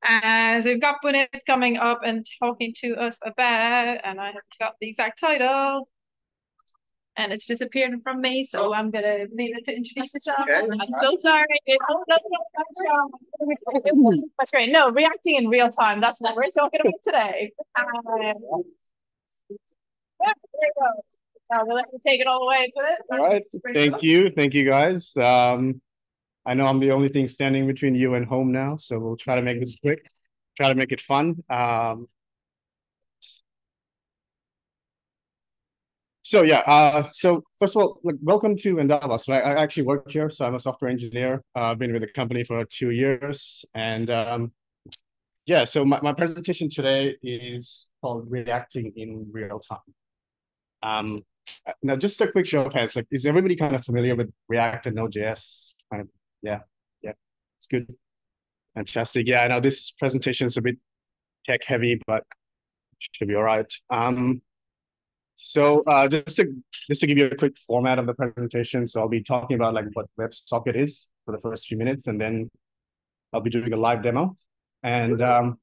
So we've got Punit coming up and talking to us about, and I have got the exact title, and it's disappeared from me, so I'm gonna leave it to introduce yourself. Okay. I'm so sorry. That's great. No, reacting in real time. That's what we're talking about today. There we go. We'll let you take it all away, Punit. All right. Thank you, guys. I know I'm the only thing standing between you and home now, so we'll try to make this quick, try to make it fun. So first of all, welcome to Endava. So I actually work here, so I'm a software engineer. I've been with the company for 2 years, and yeah, so my presentation today is called Reacting in Real Time. Now, just a quick show of hands, like, is everybody kind of familiar with React and Node.js? Kind of, yeah, it's good. Fantastic. Yeah, I know this presentation is a bit tech heavy, but should be all right. So just to give you a quick format of the presentation, so I'll be talking about like what WebSocket is for the first few minutes, and then I'll be doing a live demo. And I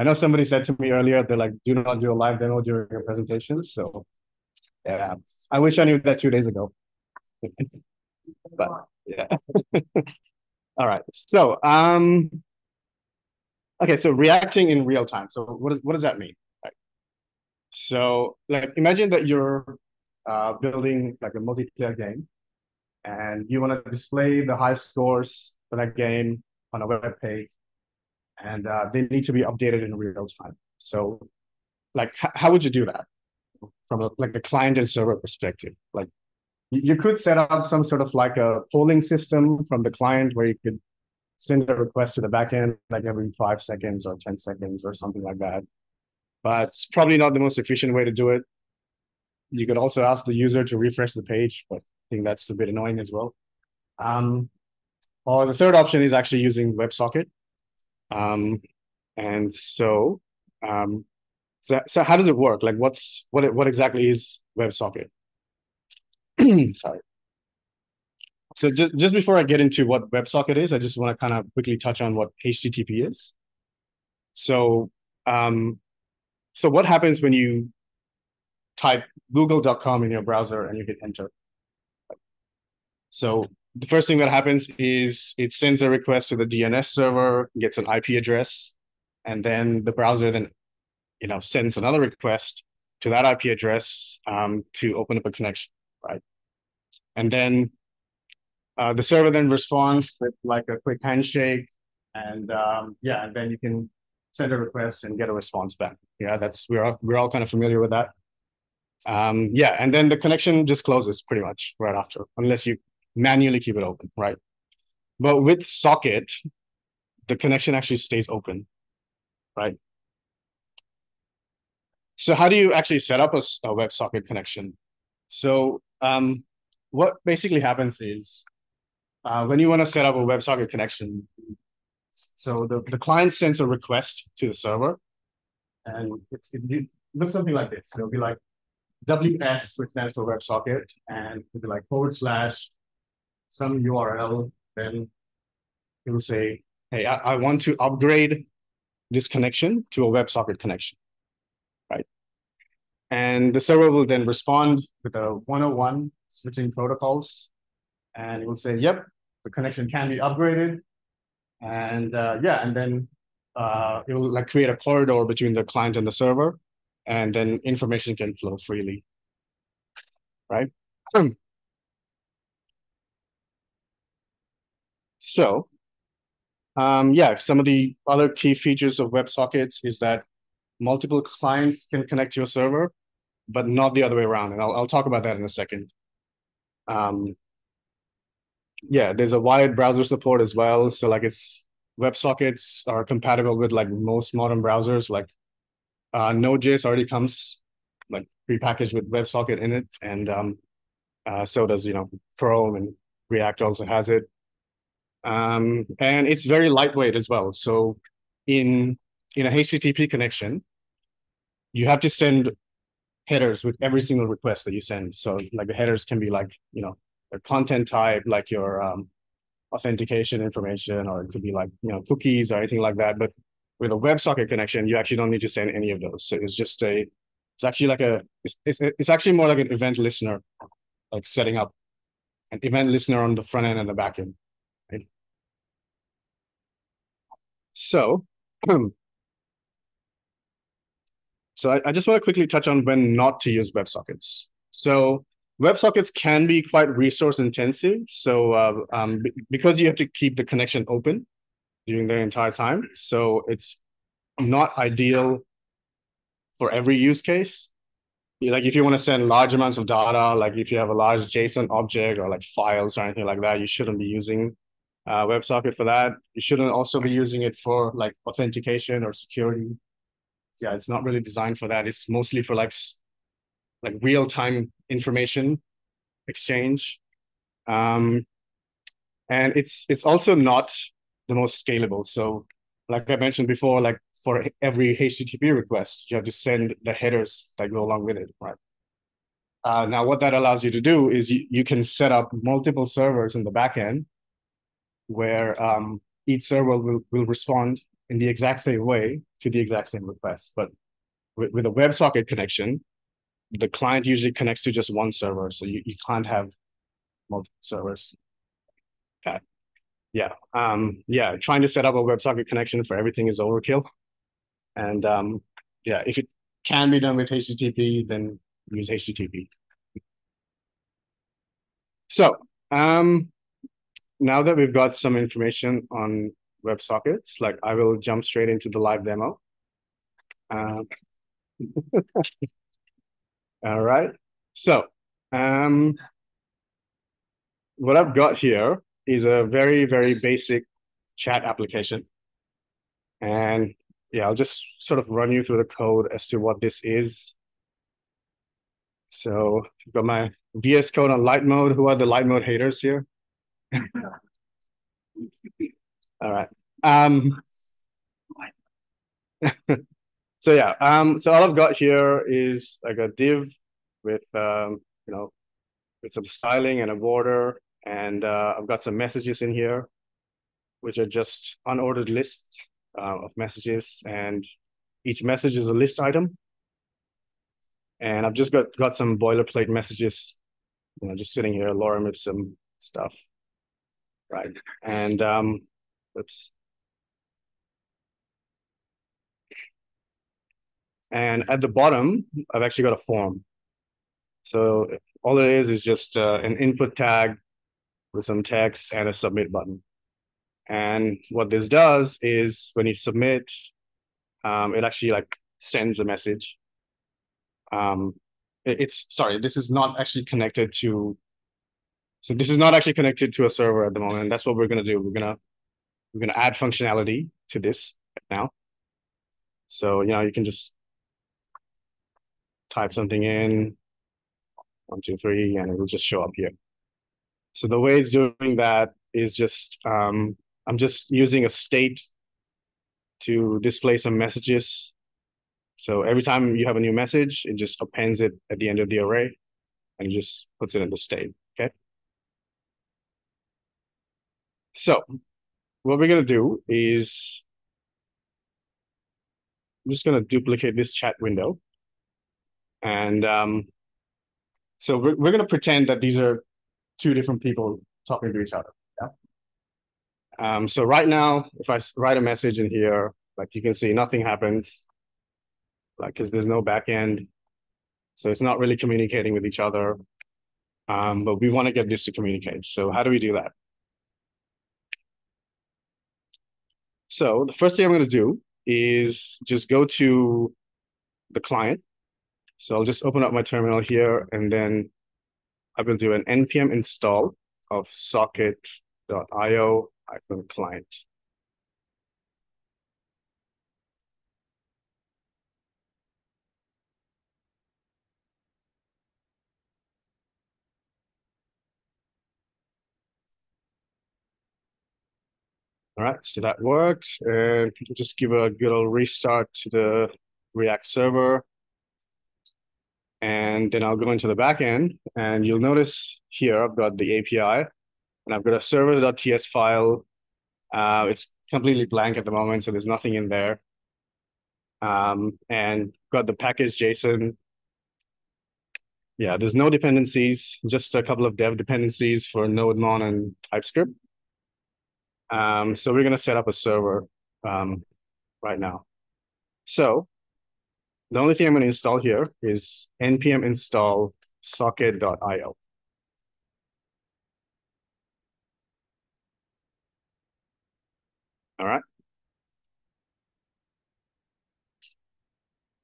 know somebody said to me earlier, they're like, do not do a live demo during your presentation. So yeah, I wish I knew that 2 days ago. But yeah. All right. So okay, so reacting in real time. So what does that mean? Right. So like imagine that you're building like a multiplayer game, and you want to display the high scores for that game on a web page, and they need to be updated in real time. So like how would you do that from like a client and server perspective? Like you could set up some sort of like a polling system from the client where you could send a request to the backend like every 5 seconds or 10 seconds or something like that. But it's probably not the most efficient way to do it. You could also ask the user to refresh the page, but I think that's a bit annoying as well. Or the third option is actually using WebSocket. And so how does it work? Like what exactly is WebSocket? Sorry. So just before I get into what WebSocket is, I just want to kind of quickly touch on what HTTP is. So so what happens when you type google.com in your browser and you hit enter? So the first thing that happens is it sends a request to the DNS server, gets an IP address, and then the browser then sends another request to that IP address to open up a connection, right? And then the server then responds with like a quick handshake, and yeah, and then you can send a request and get a response back. Yeah, we're all kind of familiar with that. Yeah, and then the connection just closes pretty much right after, unless you manually keep it open, right? But with Socket, the connection actually stays open, right? So how do you actually set up a WebSocket connection? So what basically happens is when you want to set up a WebSocket connection, so the client sends a request to the server, and it looks something like this. It'll be like WS, which stands for WebSocket, and it'll be like / some URL. Then it will say, hey, I want to upgrade this connection to a WebSocket connection, right? And the server will then respond with a 101 switching protocols, and it will say, yep, the connection can be upgraded. And yeah, and then it will like create a corridor between the client and the server, and then information can flow freely, right? So yeah, some of the other key features of WebSockets is that multiple clients can connect to your server, but not the other way around. And I'll talk about that in a second. Yeah, there's a wide browser support as well. So like WebSockets are compatible with like most modern browsers. Like Node.js already comes like prepackaged with WebSocket in it, and so does Chrome, and React also has it. And it's very lightweight as well. So in a HTTP connection, you have to send headers with every single request that you send. So like the headers can be like, the content type, like your authentication information, or it could be like, cookies or anything like that. But with a WebSocket connection, you actually don't need to send any of those. So it's just it's actually like it's actually more like an event listener, like setting up an event listener on the front end and the back end. Right? So, I just want to quickly touch on when not to use WebSockets. So WebSockets can be quite resource intensive. So because you have to keep the connection open during the entire time, so it's not ideal for every use case. Like if you want to send large amounts of data, like if you have a large JSON object or like files or anything like that, you shouldn't be using WebSocket for that. You shouldn't also be using it for like authentication or security. Yeah, it's not really designed for that. It's mostly for like real-time information exchange. And it's also not the most scalable. So like I mentioned before, like for every HTTP request, you have to send the headers that go along with it, right? Now, what that allows you to do is you can set up multiple servers in the backend where each server will respond in the exact same way to the exact same request. But with a WebSocket connection, the client usually connects to just one server, so you can't have multiple servers. Okay. Yeah. Trying to set up a WebSocket connection for everything is overkill. And yeah, if it can be done with HTTP, then use HTTP. So now that we've got some information on WebSockets, like I will jump straight into the live demo. All right. So what I've got here is a very, very basic chat application. And yeah, I'll just sort of run you through the code as to what this is. So I've got my VS Code on light mode. Who are the light mode haters here? All right. So yeah, so all I've got here is like a div with with some styling and a border, and I've got some messages in here, which are just unordered lists of messages, and each message is a list item. And I've just got some boilerplate messages, just sitting here, lorem ipsum stuff, right? And oops. And at the bottom, I've actually got a form. So all it is just an input tag with some text and a submit button. And what this does is when you submit, it actually like sends a message. Sorry, this is not actually connected to. So this is not actually connected to a server at the moment. That's what we're gonna do. We're gonna add functionality to this now. So you can just type something in, 1, 2, 3, and it will just show up here. So the way it's doing that is just I'm just using a state to display some messages. So every time you have a new message, it just appends it at the end of the array and it just puts it in the state. Okay. So what we're gonna do is I'm just gonna duplicate this chat window. And so we're gonna pretend that these are two different people talking to each other. Yeah. So right now, if I write a message in here, like you can see, nothing happens, like because there's no backend, so it's not really communicating with each other. But we want to get this to communicate. So how do we do that? So the first thing I'm going to do is just go to the client. So I'll just open up my terminal here, and then I will do an npm install of socket.io-client. All right, so that worked. And just give a good old restart to the React server. And then I'll go into the backend, and you'll notice here I've got the API. And I've got a server.ts file. It's completely blank at the moment, so there's nothing in there. And got the package JSON. Yeah, there's no dependencies, just a couple of dev dependencies for Node, Mon, and TypeScript. So we're going to set up a server right now. So the only thing I'm going to install here is npm install socket.io. All right.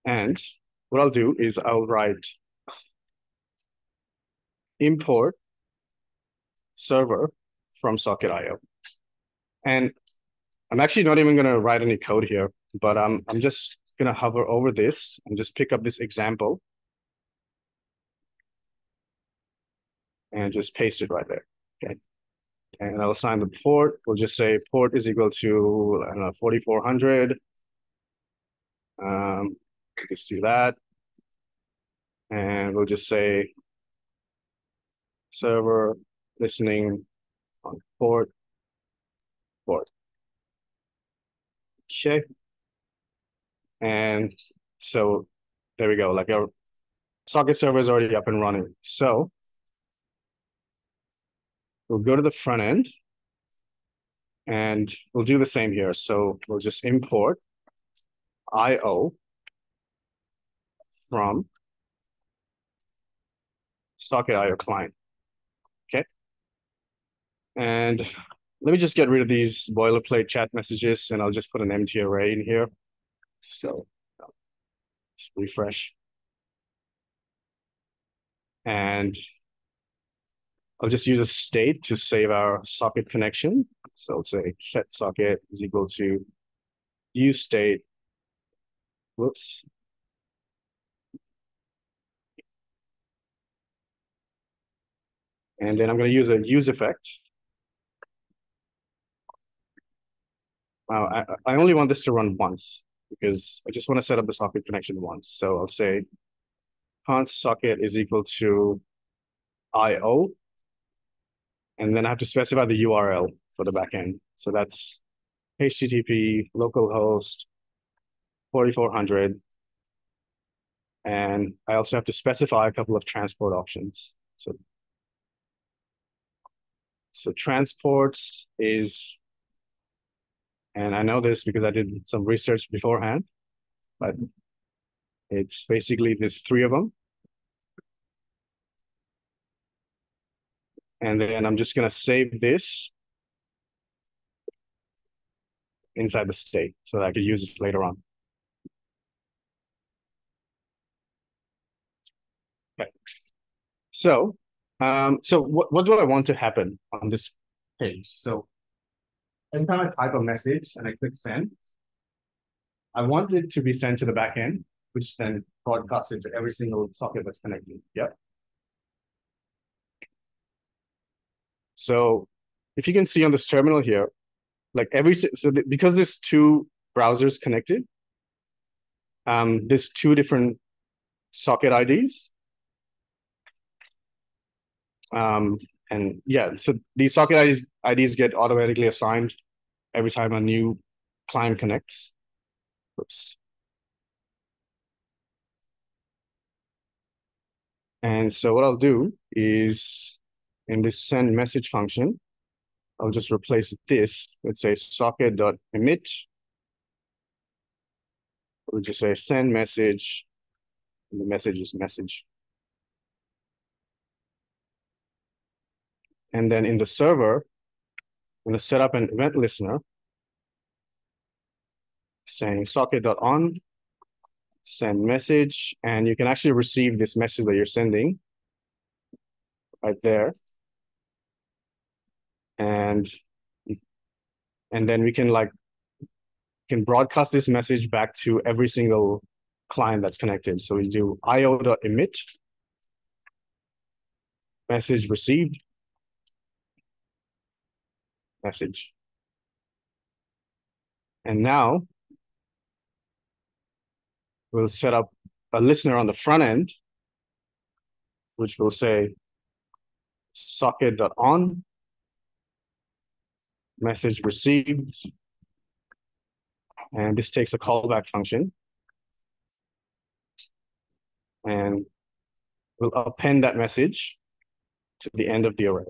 And what I'll do is I'll write import server from socket.io. And I'm actually not even going to write any code here, but I'm just going to hover over this and just pick up this example and just paste it right there. Okay. And I'll assign the port. We'll just say port is equal to, I don't know, 4400. Just do that. And we'll just say server listening on port. Okay. And so there we go. Like our socket server is already up and running. So we'll go to the front end and we'll do the same here. So we'll just import IO from socket.io client. Okay. And let me just get rid of these boilerplate chat messages and I'll just put an empty array in here. So just refresh. And I'll just use a state to save our socket connection. So I'll say set socket is equal to use state. Whoops. And then I'm going to use a use effect. I only want this to run once because I just want to set up the socket connection once. So I'll say const socket is equal to IO. And then I have to specify the URL for the backend. So that's HTTP localhost 4400. And I also have to specify a couple of transport options. So transports is, and I know this because I did some research beforehand, but it's basically there's 3 of them. And then I'm just going to save this inside the state so that I can use it later on. Okay. So, what do I want to happen on this page? So anytime I type a message and I click send, I want it to be sent to the backend, which then broadcasts it to every single socket that's connected. Yep. So if you can see on this terminal here, like because there's 2 browsers connected, there's 2 different socket IDs. And yeah, so these socket IDs get automatically assigned every time a new client connects. Oops. And so what I'll do is in this send message function, I'll just replace this. Let's say socket.emit. We'll just say send message, and the message is message. And then in the server, I'm going to set up an event listener saying socket.on, send message, and you can actually receive this message that you're sending right there. And then we can broadcast this message back to every single client that's connected. So we do io.emit, message received, message. And now we'll set up a listener on the front end, which will say socket.on, message received. And this takes a callback function. And we'll append that message to the end of the array.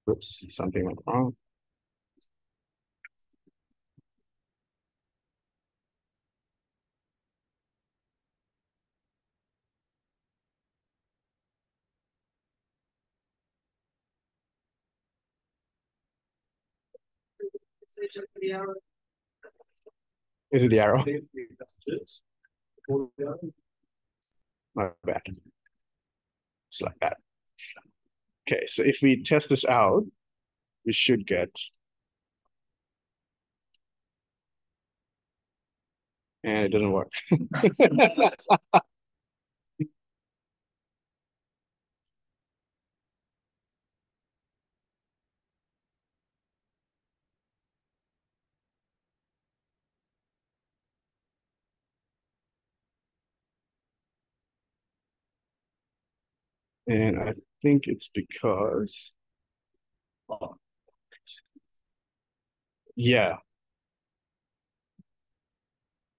Oops, something went wrong. Is it the arrow? My bad. Just like that. Okay, so if we test this out, we should get. And it doesn't work. And I think it's because, yeah.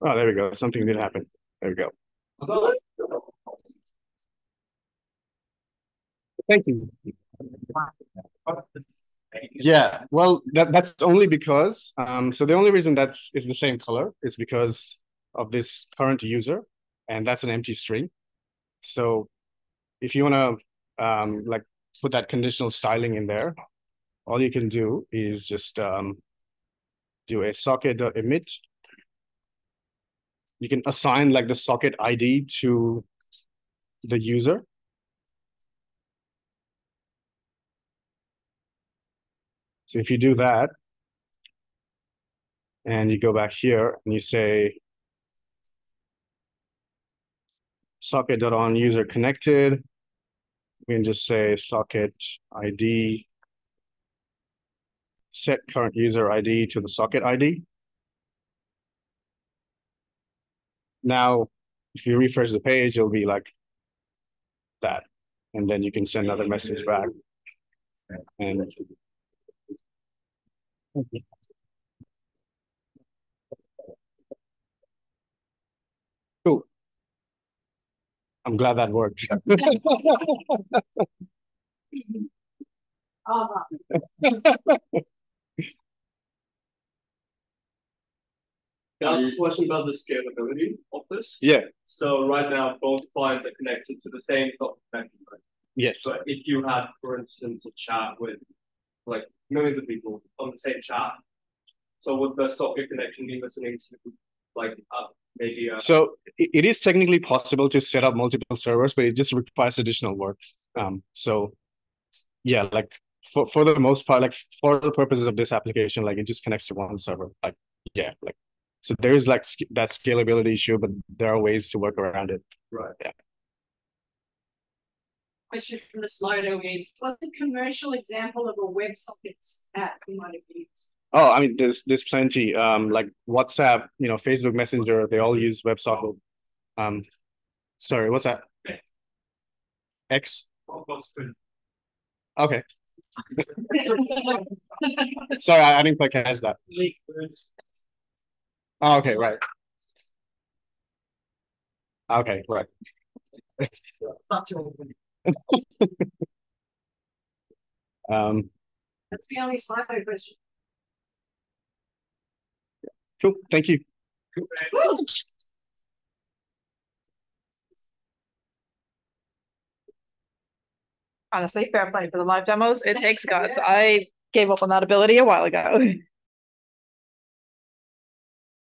Oh, there we go. Something did happen. There we go. Thank you. Yeah, well, that's only because, so the only reason that's is the same color is because of this current user, and that's an empty string. So if you want to like put that conditional styling in there, all you can do is just do a socket.emit. You can assign like the socket ID to the user. So if you do that, and you go back here and you say socket.onUser connected, we can just say socket ID, set current user ID to the socket ID. Now, if you refresh the page, it'll be like that. And then you can send another message back. And cool. I'm glad that worked. Can I ask a question about the scalability of this? Yeah. So right now, both clients are connected to the same connection, right? Yes. So if you had, for instance, a chat with like millions of people on the same chat, so would the socket connection be listening to like maybe a... So it is technically possible to set up multiple servers, but it just requires additional work. So yeah, like for the most part, like for the purposes of this application, like it just connects to one server. Like, yeah, like, so there is like that scalability issue, but there are ways to work around it. Right. Yeah. Question from the Slido is, what's a commercial example of a WebSockets app you might have used? Oh, I mean, there's plenty. Like WhatsApp, Facebook Messenger, they all use WebSocket. Sorry, what's that? X? Okay. Sorry, I didn't quite catch that. Oh, okay, right. Okay, right. That's the only Slido question. Cool, thank you. Honestly, fair play for the live demos. It takes guts. I gave up on that ability a while ago.